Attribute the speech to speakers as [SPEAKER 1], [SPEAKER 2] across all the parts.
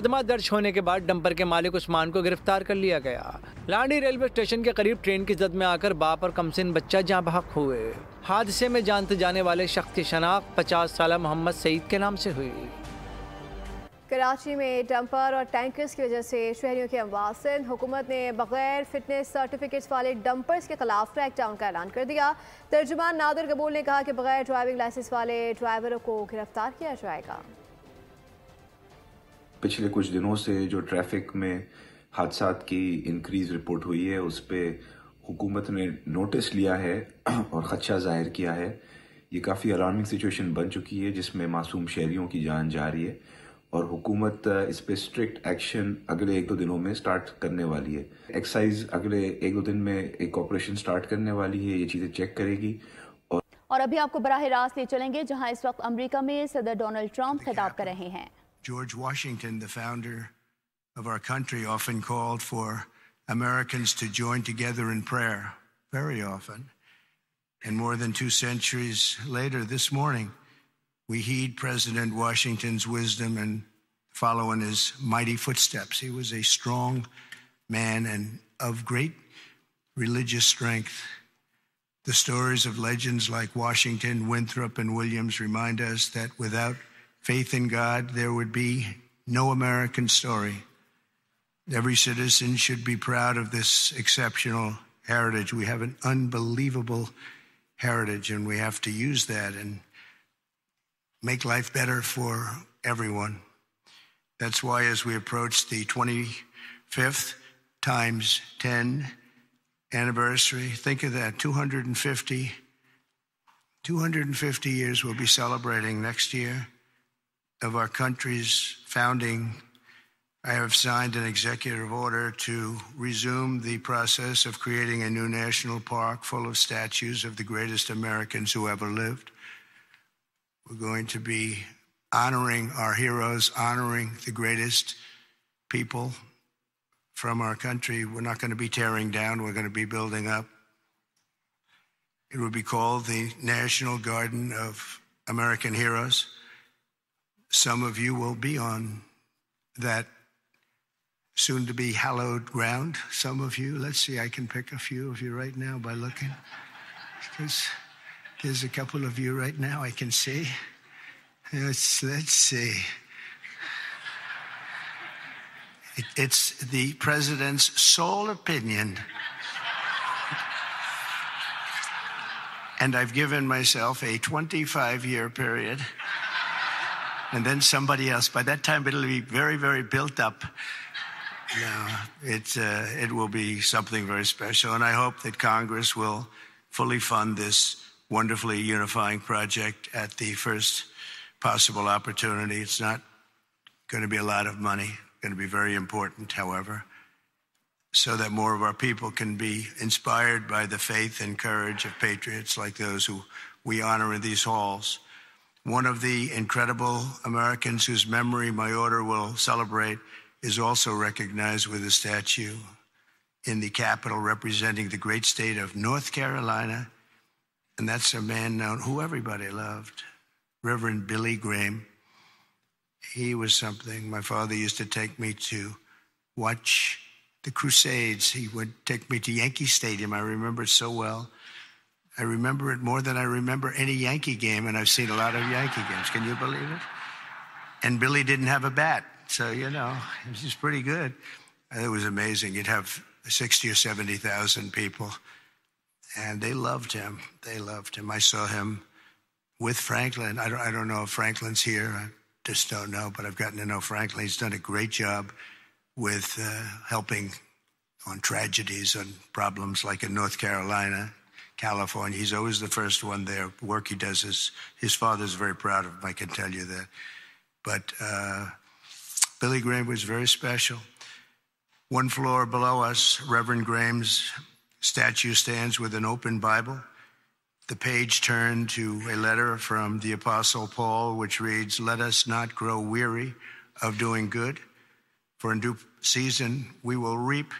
[SPEAKER 1] मुकदमा दर्ज होने के बाद डंपर के मालिक उस्मान को गिरफ्तार कर लिया गया। लांडी रेलवे स्टेशन के करीब ट्रेन की जद में आकर बाप और कमसिन बच्चा जाँ बहक हुए। हादसे में जानते जाने वाले शख्स की शनाख्त 50 साला मोहम्मद सईद के नाम से हुई।
[SPEAKER 2] कराची में डंपर और टैंकर्स की वजह से शहरियों की अमवात से हुकूमत ने बगैर फिटनेस सर्टिफिकेट्स वाले डंपर्स के खिलाफ क्रैकडाउन का ऐलान कर दिया। तर्जुमान नादिर कबूल ने कहा कि बगैर ड्राइविंग लाइसेंस वाले ड्राइवरों को गिरफ्तार किया जाएगा।
[SPEAKER 3] पिछले कुछ दिनों से जो ट्रैफिक में हादसात की इंक्रीज रिपोर्ट हुई है, उस पर हुकूमत ने नोटिस लिया है और खदशा जाहिर किया है। ये काफ़ी अलार्मिंग सिचुएशन बन चुकी है जिसमें मासूम शहरियों की जान जा रही है और हुकूमत इस पे स्ट्रिक्ट एक्शन अगले 1-2 दिनों में स्टार्ट करने वाली है। एक्साइज अगले 1-2 दिन में एक ऑपरेशन स्टार्ट करने वाली है, ये चीज़ें चेक करेगी।
[SPEAKER 4] और अभी आपको बराह रास्त ले चलेंगे जहां इस वक्त अमेरिका में सदर डोनाल्ड ट्रंप खिताब कर रहे हैं।
[SPEAKER 5] George Washington, the founder of our country, often called for Americans to join together in prayer, very often. And more than 2 centuries later, this morning, we heed President Washington's wisdom and follow in his mighty footsteps. He was a strong man and of great religious strength. The stories of legends like Washington, Winthrop, and Williams remind us that without faith in God, there would be no American story. Every citizen should be proud of this exceptional heritage. We have an unbelievable heritage, and we have to use that and make life better for everyone. That's why as we approach the 25th times 10 anniversary, think of that, 250 years we'll be celebrating next year of our country's founding. I have signed an executive order to resume the process of creating a new national park full of statues of the greatest Americans who ever lived. We're going to be honoring our heroes, honoring the greatest people from our country. We're not going to be tearing down, we're going to be building up. It will be called the National Garden of American Heroes. Some of you will be on that soon-to-be hallowed ground. Some of you, let's see, I can pick a few of you right now by looking. There's a couple of you right now I can see. Let's see. It's the president's sole opinion. And I've given myself a 25-year period. And then somebody else. By that time, it'll be very, very built up. No, it will be something very special. And I hope that Congress will fully fund this wonderfully unifying project at the first possible opportunity. It's not going to be a lot of money. It's going to be very important, however, so that more of our people can be inspired by the faith and courage of patriots like those who we honor in these halls. One of the incredible Americans whose memory my order will celebrate is also recognized with a statue in the Capitol representing the great state of North Carolina. And that's a man known who everybody loved, Reverend Billy Graham. He was something. My father used to take me to watch the Crusades. He would take me to Yankee Stadium. I remember it so well. I remember it more than I remember any Yankee game, and I've seen a lot of Yankee games. Can you believe it? And Billy didn't have a bat, so, you know, it was just pretty good. It was amazing. You'd have 60 or 70,000 people, and they loved him. They loved him. I saw him with Franklin. I don't know if Franklin's here. I just don't know, but I've gotten to know Franklin. He's done a great job with helping on tragedies and problems like in North Carolina, California. He's always the first one there. The work he does is, his father's very proud of him, I can tell you that. But Billy Graham was very special. One floor below us, Reverend Graham's statue stands with an open Bible. The page turned to a letter from the Apostle Paul, which reads, "Let us not grow weary of doing good, for in due season we will reap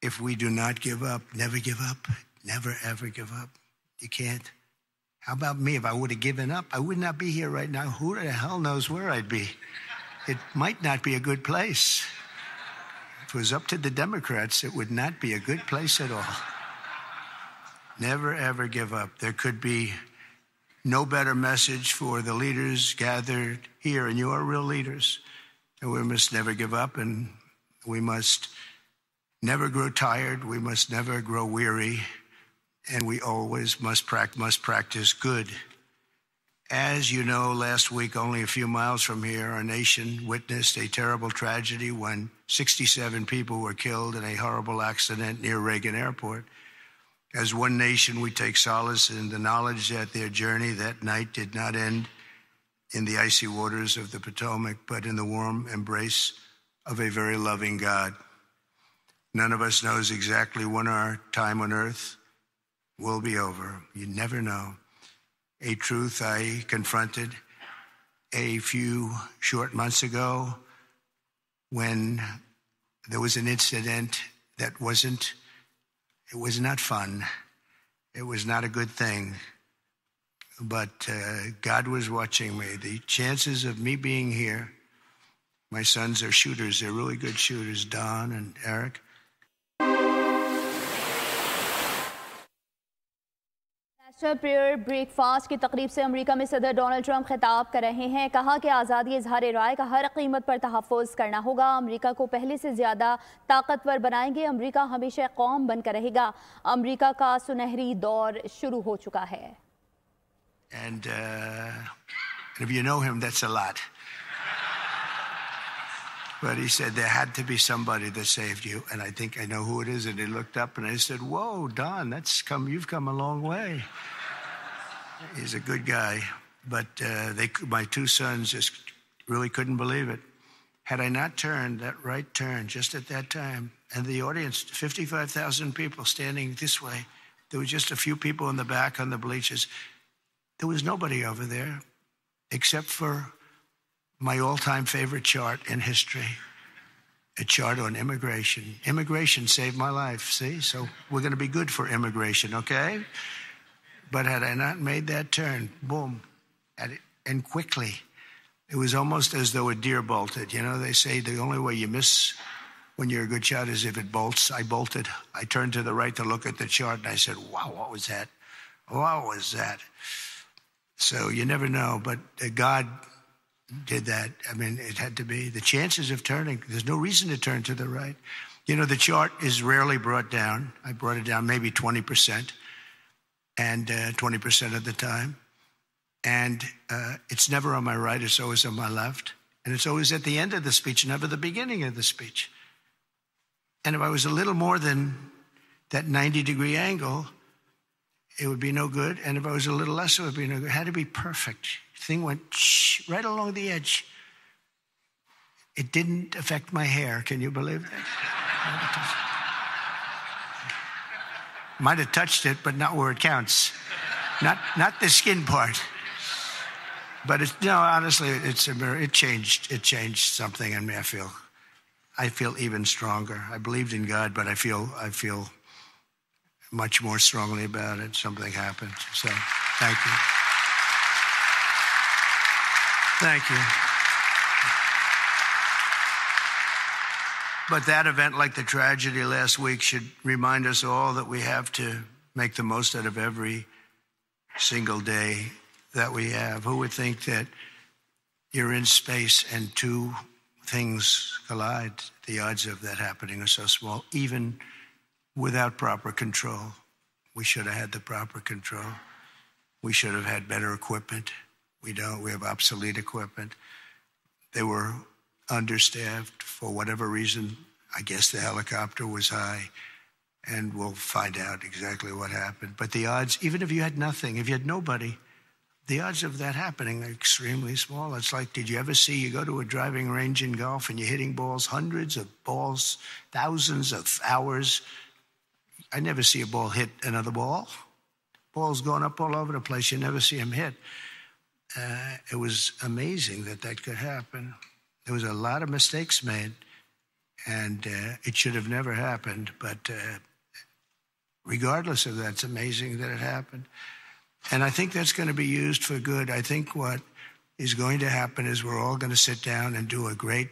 [SPEAKER 5] if we do not give up." Never give up. Never, ever give up. You can't. How about me? If I would have given up, I would not be here right now. Who the hell knows where I'd be? it might not be a good place. If it was up to the Democrats, it would not be a good place at all. Never, ever give up. There could be no better message for the leaders gathered here, and you are real leaders. And we must never give up, and we must never grow tired. We must never grow weary, and we always must practice good. As you know, last week, only a few miles from here, our nation witnessed a terrible tragedy when 67 people were killed in a horrible accident near Reagan Airport. As one nation, we take solace in the knowledge that their journey that night did not end in the icy waters of the Potomac, but in the warm embrace of a very loving God. None of us knows exactly when our time on earth will be over. You never know. A truth I confronted a few short months ago when there was an incident that was not fun. It was not a good thing. But God was watching me. The chances of me being here, my sons are shooters. They're really good shooters, Don and Eric.
[SPEAKER 4] National prayer breakfast की तकरीब से America में सदर Donald Trump खिताब कर रहे हैं। कहा कि आज़ादी इजहार राय का हर कीमत पर तहफ़्फ़ुज़ करना होगा। अमेरिका को पहले से ज़्यादा ताकतवर बनाएंगे। अमेरिका हमेशा कौम बनकर रहेगा। अमेरिका का सुनहरी दौर शुरू हो चुका है।
[SPEAKER 5] And if you know him, that's a lot. But he said there had to be somebody that saved you, and I think I know who it is. And he looked up and I said, "Whoa, Don, you've come a long way." He's a good guy, but my two sons just really couldn't believe it. Had I not turned that right turn just at that time, and the audience, 55,000 people standing this way, there was just a few people in the back on the bleachers. There was nobody over there except for my all-time favorite chart in history, a chart on immigration. Immigration saved my life, see? So we're going to be good for immigration, okay? But had I not made that turn, boom, and quickly, it was almost as though a deer bolted. You know, they say the only way you miss when you're a good shot is if it bolts. I bolted. I turned to the right to look at the chart, and I said, wow, what was that? What was that? So you never know, but God did that. I mean, it had to be. The chances of turning, there's no reason to turn to the right. You know, the chart is rarely brought down. I brought it down maybe 20%, and 20% of the time. And it's never on my right, it's always on my left. And it's always at the end of the speech, never the beginning of the speech. And if I was a little more than that 90-degree angle, it would be no good. And if I was a little less, it would be no good. It had to be perfect. The thing went right along the edge. It didn't affect my hair. Can you believe that? Might have touched it, but not where it counts. Not the skin part. But honestly, it's a mirror. It changed something in me. I feel even stronger. I believed in God, but I feel much more strongly about it. Something happened. So, thank you. Thank you. But that event, like the tragedy last week, should remind us all that we have to make the most out of every single day that we have. Who would think that you're in space and two things collide? The odds of that happening are so small, even without proper control. We should have had the proper control. We should have had better equipment. We don't. We have obsolete equipment. They were understaffed for whatever reason. I guess the helicopter was high, and we'll find out exactly what happened. But the odds, even if you had nothing, if you had nobody, the odds of that happening are extremely small. It's like, did you ever see, you go to a driving range in golf and you're hitting balls, hundreds of balls, thousands of hours. I never see a ball hit another ball. Balls going up all over the place. You never see them hit. It was amazing that could happen. There was a lot of mistakes made, and it should have never happened. But regardless of that, it's amazing that it happened. And I think that's going to be used for good. I think what is going to happen is we're all going to sit down and do a great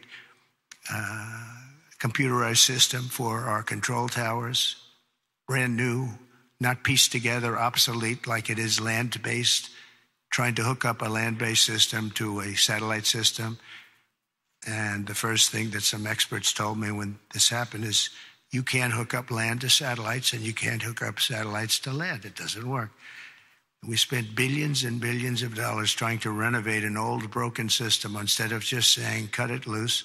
[SPEAKER 5] computerized system for our control towers, brand new, not pieced together, obsolete like it is land-based, trying to hook up a land-based system to a satellite system. And the first thing that some experts told me when this happened is you can't hook up land to satellites and you can't hook up satellites to land. It doesn't work. We spent billions and billions of dollars trying to renovate an old broken system instead of just saying, cut it loose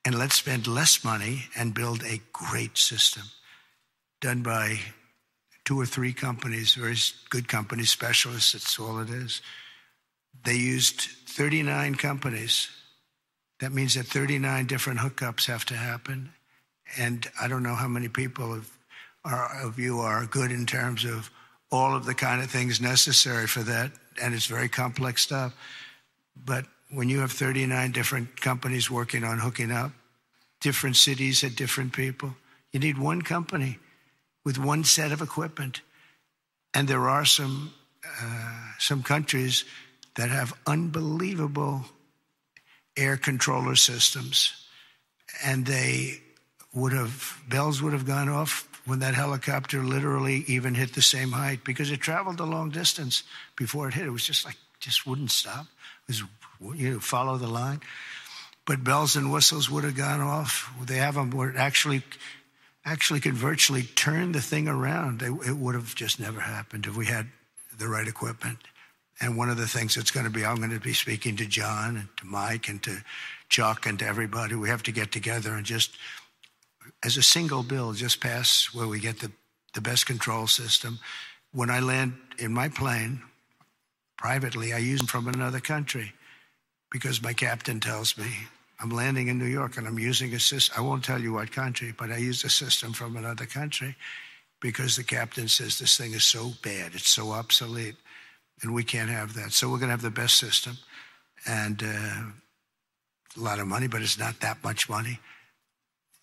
[SPEAKER 5] and let's spend less money and build a great system done by 2 or 3 companies, very good companies, specialists, that's all it is. They used 39 companies. That means that 39 different hookups have to happen. And I don't know how many people of you are good in terms of all of the kind of things necessary for that. And it's very complex stuff. But when you have 39 different companies working on hooking up, different cities had different people, you need one company with one set of equipment. And there are some countries that have unbelievable air controller systems. And bells would have gone off when that helicopter literally even hit the same height because it traveled a long distance before it hit. It was just wouldn't stop. It was, follow the line. But bells and whistles would have gone off. They have them where it actually could virtually turn the thing around. It would have just never happened if we had the right equipment. And one of the things that's going to be, I'm going to be speaking to John and to Mike and to Chuck and to everybody. We have to get together and just, as a single bill, just pass where we get the best control system. When I land in my plane, privately, I use them from another country because my captain tells me, I'm landing in New York and I'm using a system. I won't tell you what country, but I use a system from another country because the captain says this thing is so bad, it's so obsolete, and we can't have that. So we're going to have the best system and a lot of money, but it's not that much money.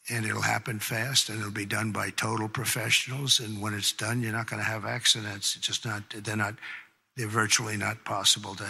[SPEAKER 5] And it'll happen fast and it'll be done by total professionals. And when it's done, you're not going to have accidents. It's just they're virtually not possible to